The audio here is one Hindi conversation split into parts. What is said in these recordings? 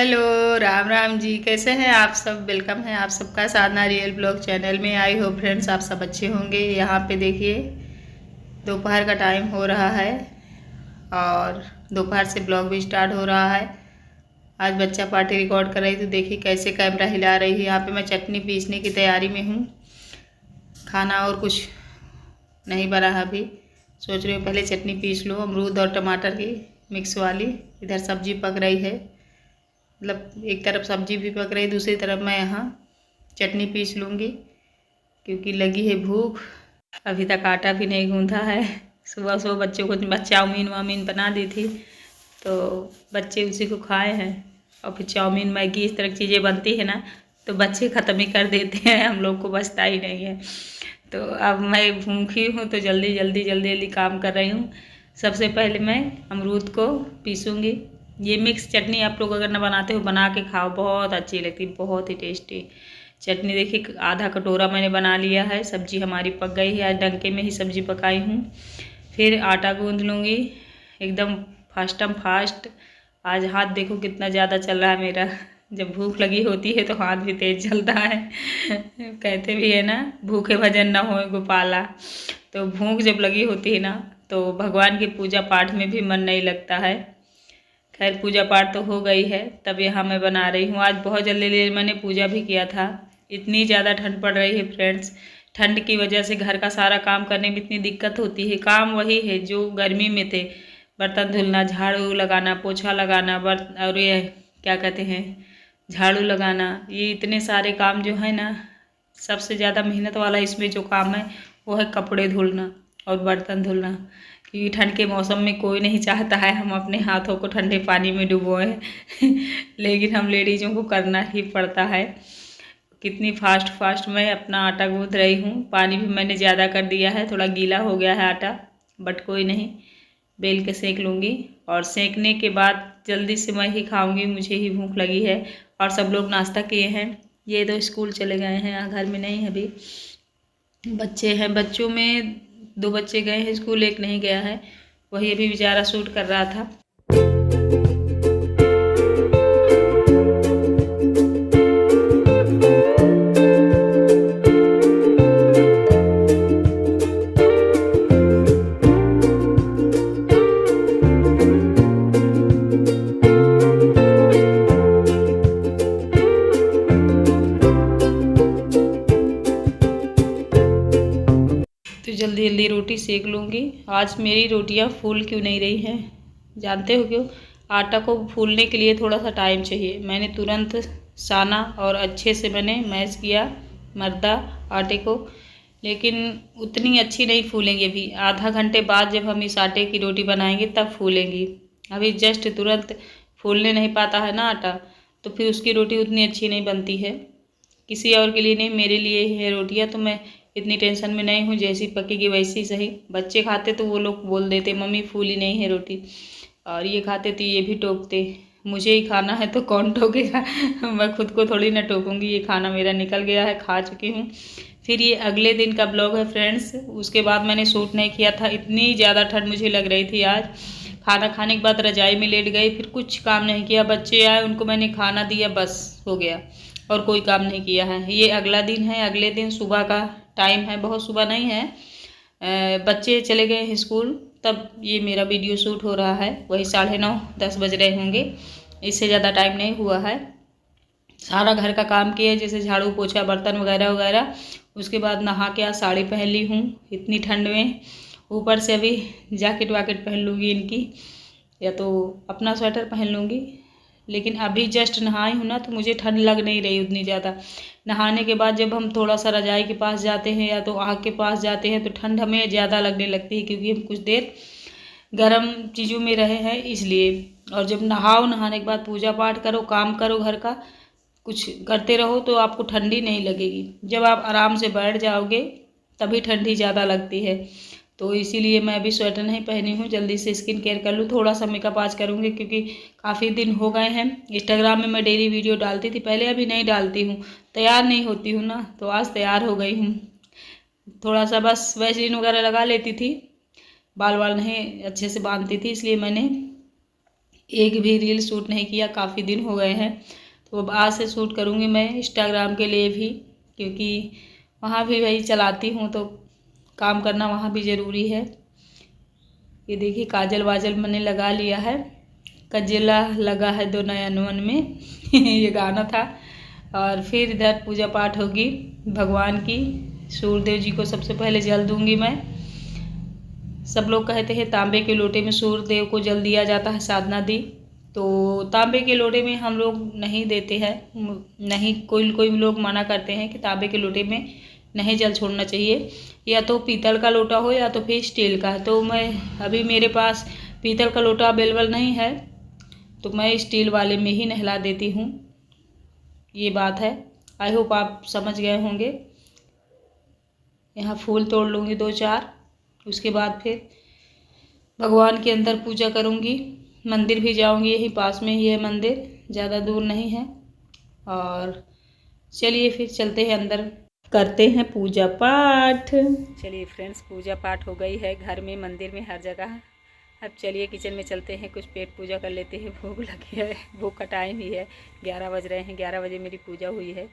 हेलो, राम राम जी। कैसे हैं आप सब? वेलकम है आप सबका साधना रियल ब्लॉग चैनल में। आई हो फ्रेंड्स आप सब अच्छे होंगे। यहाँ पे देखिए दोपहर का टाइम हो रहा है और दोपहर से ब्लॉग भी स्टार्ट हो रहा है। आज बच्चा पार्टी रिकॉर्ड कर रही तो देखिए कैसे कैमरा हिला रही है। यहाँ पे मैं चटनी पीसने की तैयारी में हूँ। खाना और कुछ नहीं बना है अभी। सोच रही हूँ पहले चटनी पीस लूँ, अमरूद और टमाटर की मिक्स वाली। इधर सब्जी पक रही है, मतलब एक तरफ सब्जी भी पक रही है, दूसरी तरफ मैं यहाँ चटनी पीस लूँगी क्योंकि लगी है भूख। अभी तक आटा भी नहीं गूँधा है। सुबह सुबह बच्चों को चाउमीन वाउमीन बना दी थी तो बच्चे उसी को खाए हैं। और फिर चाउमीन मैगी इस तरह की चीज़ें बनती है ना तो बच्चे ख़त्म ही कर देते हैं, हम लोग को बचता ही नहीं है। तो अब मैं भूखी हूँ तो जल्दी जल्दी जल्दी जल्दी काम कर रही हूँ। सबसे पहले मैं अमरूद को पीसूँगी। ये मिक्स चटनी आप लोग अगर ना बनाते हो बना के खाओ, बहुत अच्छी लगती है, बहुत ही टेस्टी चटनी। देखिए आधा कटोरा मैंने बना लिया है। सब्जी हमारी पक गई है, आज डंके में ही सब्जी पकाई हूँ। फिर आटा गूँध लूँगी एकदम फास्टम फास्ट। आज हाथ देखो कितना ज़्यादा चल रहा है मेरा। जब भूख लगी होती है तो हाथ भी तेज चलता है। कहते भी है ना, भूखे भजन न होए गोपाला। तो भूख जब लगी होती है ना तो भगवान की पूजा पाठ में भी मन नहीं लगता है। खैर पूजा पाठ तो हो गई है, तब यहाँ मैं बना रही हूँ। आज बहुत जल्दी मैंने पूजा भी किया था। इतनी ज़्यादा ठंड पड़ रही है फ्रेंड्स। ठंड की वजह से घर का सारा काम करने में इतनी दिक्कत होती है। काम वही है जो गर्मी में थे, बर्तन धुलना, झाड़ू लगाना, पोछा लगाना, और ये क्या कहते हैं झाड़ू लगाना। ये इतने सारे काम जो है ना, सबसे ज़्यादा मेहनत वाला इसमें जो काम है वो है कपड़े धुलना और बर्तन धुलना। क्योंकि ठंड के मौसम में कोई नहीं चाहता है हम अपने हाथों को ठंडे पानी में डुबोएं। लेकिन हम लेडीज़ों को करना ही पड़ता है। कितनी फास्ट फास्ट मैं अपना आटा गूँथ रही हूँ। पानी भी मैंने ज़्यादा कर दिया है, थोड़ा गीला हो गया है आटा, बट कोई नहीं, बेल के सेक लूँगी। और सेकने के बाद जल्दी से मैं ही खाऊँगी, मुझे ही भूख लगी है। और सब लोग नाश्ता किए हैं, ये तो स्कूल चले गए हैं, यहाँ घर में नहीं है अभी। बच्चे हैं, बच्चों में 2 बच्चे गए हैं स्कूल, एक नहीं गया है, वही अभी बेचारा शूट कर रहा था। तो जल्दी जल्दी रोटी सेक लूँगी। आज मेरी रोटियां फूल क्यों नहीं रही हैं, जानते हो क्यों? आटा को फूलने के लिए थोड़ा सा टाइम चाहिए। मैंने तुरंत साना और अच्छे से मैंने मैश किया मर्दा आटे को, लेकिन उतनी अच्छी नहीं फूलेंगी। अभी आधा घंटे बाद जब हम इस आटे की रोटी बनाएंगे तब फूलेंगी। अभी जस्ट तुरंत फूलने नहीं पाता है ना आटा, तो फिर उसकी रोटी उतनी अच्छी नहीं बनती है। किसी और के लिए नहीं, मेरे लिए है रोटियां, तो मैं इतनी टेंशन में नहीं हूँ। जैसी पकेगी वैसी सही। बच्चे खाते तो वो लोग बोल देते मम्मी फूली नहीं है रोटी, और ये खाते तो ये भी टोकते। मुझे ही खाना है तो कौन टोकेगा? मैं खुद को थोड़ी ना टोकूंगी। ये खाना मेरा निकल गया है, खा चुकी हूँ। फिर ये अगले दिन का ब्लॉग है फ्रेंड्स। उसके बाद मैंने शूट नहीं किया था, इतनी ज़्यादा ठंड मुझे लग रही थी आज। खाना खाने के बाद रजाई में लेट गई, फिर कुछ काम नहीं किया। बच्चे आए, उनको मैंने खाना दिया, बस हो गया, और कोई काम नहीं किया है। ये अगला दिन है, अगले दिन सुबह का टाइम है, बहुत सुबह नहीं है। बच्चे चले गए हैं स्कूल, तब ये मेरा वीडियो शूट हो रहा है। वही 9:30-10 बज रहे होंगे, इससे ज़्यादा टाइम नहीं हुआ है। सारा घर का काम किया, जैसे झाड़ू पोछा बर्तन वगैरह वगैरह। उसके बाद नहा के आज साड़ी पहन ली हूँ इतनी ठंड में। ऊपर से अभी जैकेट वाकेट पहन लूँगी इनकी, या तो अपना स्वेटर पहन लूँगी। लेकिन अभी जस्ट नहाई हूँ ना तो मुझे ठंड लग नहीं रही उतनी ज़्यादा। नहाने के बाद जब हम थोड़ा सा रजाई के पास जाते हैं या तो आग के पास जाते हैं तो ठंड हमें ज़्यादा लगने लगती है, क्योंकि हम कुछ देर गर्म चीज़ों में रहे हैं इसलिए। और जब नहाओ, नहाने के बाद पूजा पाठ करो, काम करो, घर का कुछ करते रहो, तो आपको ठंडी नहीं लगेगी। जब आप आराम से बैठ जाओगे तभी ठंडी ज़्यादा लगती है। तो इसीलिए मैं अभी स्वेटर नहीं पहनी हूँ, जल्दी से स्किन केयर कर लूँ। थोड़ा सा मेकअप आज करूँगी क्योंकि काफ़ी दिन हो गए हैं। इंस्टाग्राम में मैं डेली वीडियो डालती थी पहले, अभी नहीं डालती हूँ, तैयार नहीं होती हूँ ना, तो आज तैयार हो गई हूँ। थोड़ा सा बस वैसलीन वगैरह लगा लेती थी, बाल वाल नहीं अच्छे से बांधती थी, इसलिए मैंने एक भी रील शूट नहीं किया, काफ़ी दिन हो गए हैं। तो अब आज से शूट करूँगी मैं इंस्टाग्राम के लिए भी, क्योंकि वहाँ भी भाई चलाती हूँ तो काम करना वहाँ भी ज़रूरी है। ये देखिए काजल वाजल मैंने लगा लिया है, कजला लगा है दो नयन मन में ये गाना था। और फिर इधर पूजा पाठ होगी भगवान की। सूर्यदेव जी को सबसे पहले जल दूंगी मैं। सब लोग कहते हैं तांबे के लोटे में सूर्यदेव को जल दिया जाता है, साधना दी। तो तांबे के लोटे में हम लोग नहीं देते हैं, नहीं, कोई कोई लोग मना करते हैं कि तांबे के लोटे में नहीं जल छोड़ना चाहिए, या तो पीतल का लोटा हो या तो फिर स्टील का। तो मैं अभी मेरे पास पीतल का लोटा अवेलेबल नहीं है, तो मैं स्टील वाले में ही नहला देती हूँ। ये बात है, आई होप आप समझ गए होंगे। यहाँ फूल तोड़ लूँगी 2-4, उसके बाद फिर भगवान के अंदर पूजा करूँगी। मंदिर भी जाऊँगी, यही पास में ही है मंदिर, ज़्यादा दूर नहीं है। और चलिए फिर चलते हैं अंदर, करते हैं पूजा पाठ। चलिए फ्रेंड्स, पूजा पाठ हो गई है घर में, मंदिर में, हर जगह। अब चलिए किचन में चलते हैं, कुछ पेट पूजा कर लेते हैं। भूख लगी है, भूख का टाइम ही है, 11 बज रहे हैं। 11 बजे मेरी पूजा हुई है।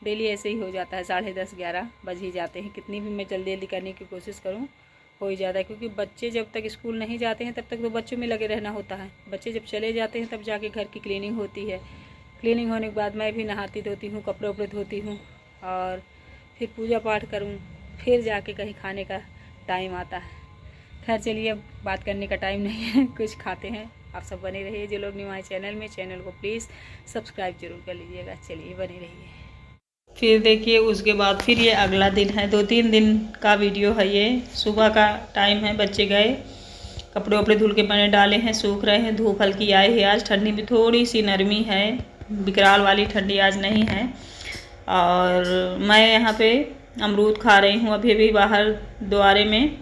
डेली ऐसे ही हो जाता है, 10:30 11 बज ही जाते हैं। कितनी भी मैं जल्दी जल्दी करने की कोशिश करूं, हो ही जाता है। क्योंकि बच्चे जब तक स्कूल नहीं जाते हैं तब तक तो बच्चों में लगे रहना होता है। बच्चे जब चले जाते हैं तब जाके घर की क्लीनिंग होती है। क्लीनिंग होने के बाद मैं भी नहाती धोती हूँ, कपड़े उपड़े धोती हूँ, और फिर पूजा पाठ करूँ, फिर जाके कहीं खाने का टाइम आता है। खैर चलिए, अब बात करने का टाइम नहीं है, कुछ खाते हैं। आप सब बने रहिए, जो लोग न्यू आए चैनल में, चैनल को प्लीज़ सब्सक्राइब जरूर कर लीजिएगा। चलिए बने रहिए। फिर देखिए उसके बाद फिर ये अगला दिन है, 2-3 दिन का वीडियो है ये। सुबह का टाइम है, बच्चे गए, कपड़े वपड़े धुल के मैंने डाले हैं, सूख रहे हैं। धूप हल्की आई है, आज ठंडी भी थोड़ी सी नरमी है, विकराल वाली ठंडी आज नहीं है। और मैं यहाँ पे अमरूद खा रही हूँ। अभी अभी बाहर द्वारे में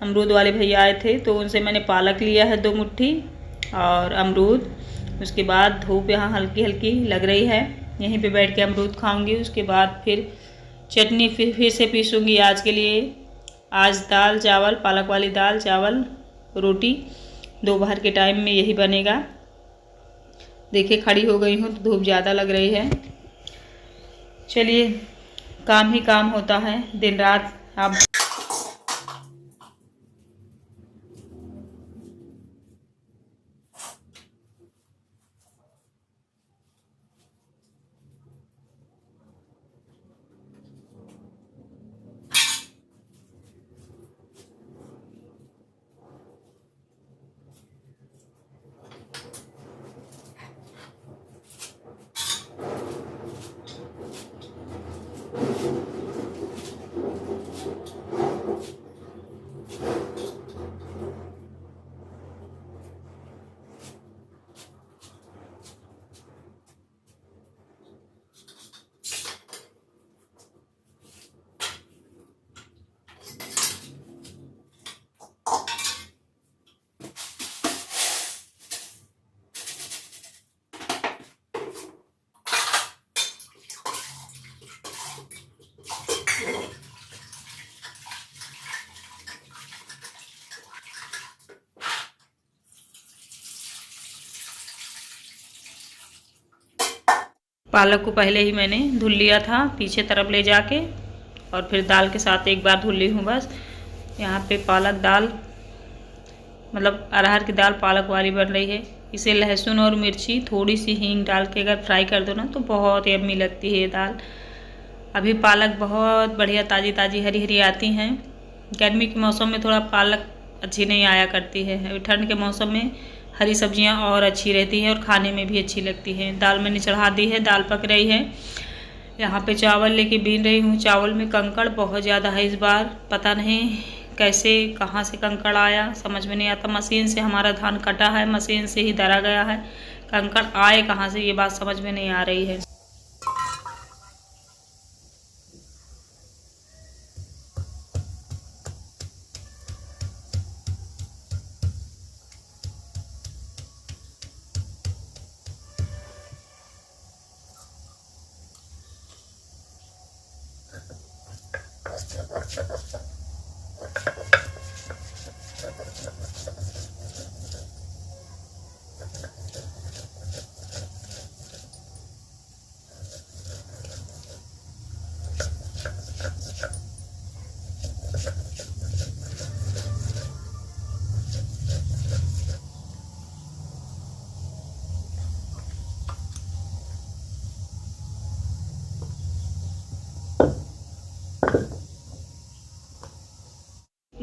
अमरूद वाले भैया आए थे, तो उनसे मैंने पालक लिया है 2 मुट्ठी और अमरूद। उसके बाद धूप यहाँ हल्की हल्की लग रही है, यहीं पे बैठ के अमरूद खाऊंगी। उसके बाद फिर चटनी फिर से पीसूंगी आज के लिए। आज दाल चावल, पालक वाली दाल चावल रोटी, दोपहर के टाइम में यही बनेगा। देखिए खड़ी हो गई हूँ तो धूप ज़्यादा लग रही है। चलिए, काम ही काम होता है दिन रात। आप पालक को पहले ही मैंने धुल लिया था पीछे तरफ ले जाके, और फिर दाल के साथ एक बार धुल ली हूँ बस। यहाँ पे पालक दाल, मतलब अरहर की दाल पालक वाली बन रही है। इसे लहसुन और मिर्ची थोड़ी सी हींग डाल के अगर फ्राई कर दो ना तो बहुत यम्मी लगती है ये दाल। अभी पालक बहुत बढ़िया ताज़ी ताज़ी हरी हरी आती हैं। गर्मी के मौसम में थोड़ा पालक अच्छी नहीं आया करती है, अभी ठंड के मौसम में हरी सब्जियां और अच्छी रहती हैं और खाने में भी अच्छी लगती हैं। दाल मैंने चढ़ा दी है, दाल पक रही है। यहाँ पे चावल लेके बीन रही हूँ। चावल में कंकड़ बहुत ज़्यादा है इस बार, पता नहीं कैसे कहाँ से कंकड़ आया, समझ में नहीं आता। मशीन से हमारा धान कटा है, मशीन से ही दरा गया है, कंकड़ आए कहाँ से ये बात समझ में नहीं आ रही है।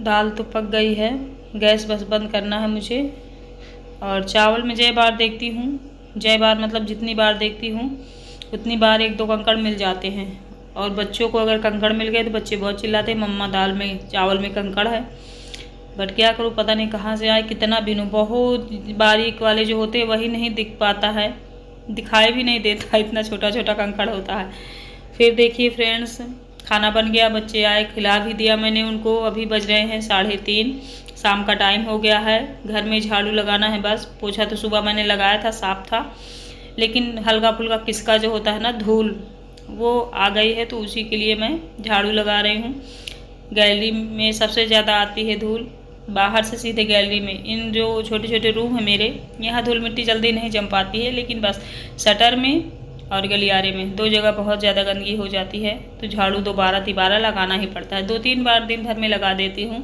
दाल तो पक गई है, गैस बस बंद करना है मुझे। और चावल में जय बार देखती हूँ, जय बार मतलब जितनी बार देखती हूँ उतनी बार 1-2 कंकड़ मिल जाते हैं। और बच्चों को अगर कंकड़ मिल गए तो बच्चे बहुत चिल्लाते हैं, मम्मा दाल में चावल में कंकड़ है। बट क्या करूँ, पता नहीं कहाँ से आए, कितना बिनूं। बहुत बारीक वाले जो होते हैं वही नहीं दिख पाता है, दिखाई भी नहीं देता, इतना छोटा छोटा कंकड़ होता है। फिर देखिए फ्रेंड्स, खाना बन गया, बच्चे आए, खिला भी दिया मैंने उनको। अभी बज रहे हैं 3:30, शाम का टाइम हो गया है। घर में झाड़ू लगाना है बस। पोछा तो सुबह मैंने लगाया था, साफ था, लेकिन हल्का फुल्का किसका जो होता है ना धूल, वो आ गई है, तो उसी के लिए मैं झाड़ू लगा रही हूँ। गैलरी में सबसे ज़्यादा आती है धूल, बाहर से सीधे गैलरी में। इन जो छोटे छोटे रूम है मेरे, यहाँ धूल मिट्टी जल्दी नहीं जम पाती है, लेकिन बस शटर में और गलियारे में 2 जगह बहुत ज़्यादा गंदगी हो जाती है, तो झाड़ू दोबारा लगाना ही पड़ता है। 2-3 बार दिन भर में लगा देती हूँ,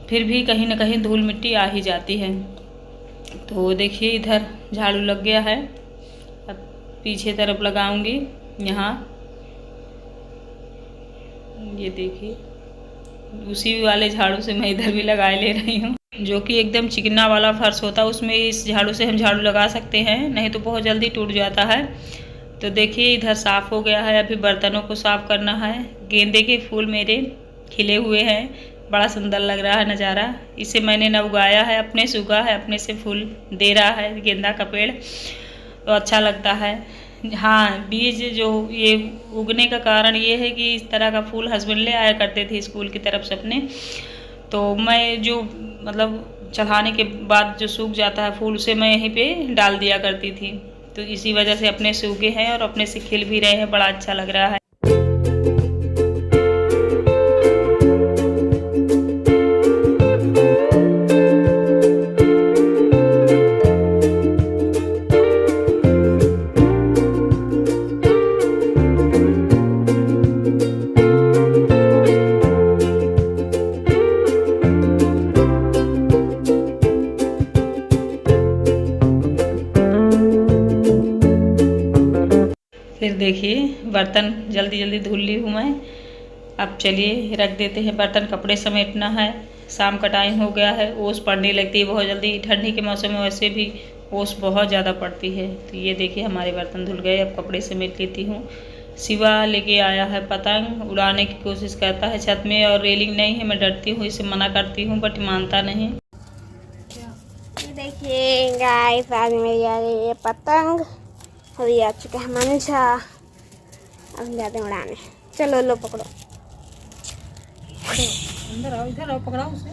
फिर भी कहीं ना कहीं धूल मिट्टी आ ही जाती है। तो देखिए इधर झाड़ू लग गया है, अब पीछे तरफ लगाऊंगी। यहाँ ये देखिए, उसी वाले झाड़ू से मैं इधर भी लगाए ले रही हूँ, जो कि एकदम चिकना वाला फर्श होता है, उसमें इस झाड़ू से हम झाड़ू लगा सकते हैं, नहीं तो बहुत जल्दी टूट जाता है। तो देखिए इधर साफ़ हो गया है, अभी बर्तनों को साफ़ करना है। गेंदे के फूल मेरे खिले हुए हैं, बड़ा सुंदर लग रहा है नज़ारा। इसे मैंने न उगाया है, अपने से उगा है, अपने से फूल दे रहा है गेंदा का पेड़, तो अच्छा लगता है। हाँ, बीज जो ये उगने का कारण ये है कि इस तरह का फूल हस्बैंड ले आया करते थे स्कूल की तरफ से अपने, तो मैं जो मतलब चढ़ाने के बाद जो सूख जाता है फूल, उसे मैं यहीं पे डाल दिया करती थी। तो इसी वजह से अपने से उगे हैं और अपने से खिल भी रहे हैं, बड़ा अच्छा लग रहा है। फिर देखिए बर्तन जल्दी जल्दी धुल ली हूँ मैं। अब चलिए रख देते हैं बर्तन, कपड़े समेटना है। शाम का टाइम हो गया है, ओस पड़ने लगती है बहुत जल्दी, ठंडी के मौसम में वैसे भी ओस बहुत ज़्यादा पड़ती है। तो ये देखिए हमारे बर्तन धुल गए, अब कपड़े समेट लेती हूँ। शिवा लेके आया है पतंग, उड़ाने की कोशिश करता है छत में, और रेलिंग नहीं है, मैं डरती हूँ, इसे मना करती हूँ बट मानता नहीं। देखिए गाइस, आज मेरी आ रही है पतंग, अभी आ चुका है मंझा, अब जाते हैं उड़ाने। चलो लो पकड़ो, अंदर आओ, इधर आओ, पकड़ाओ उसे।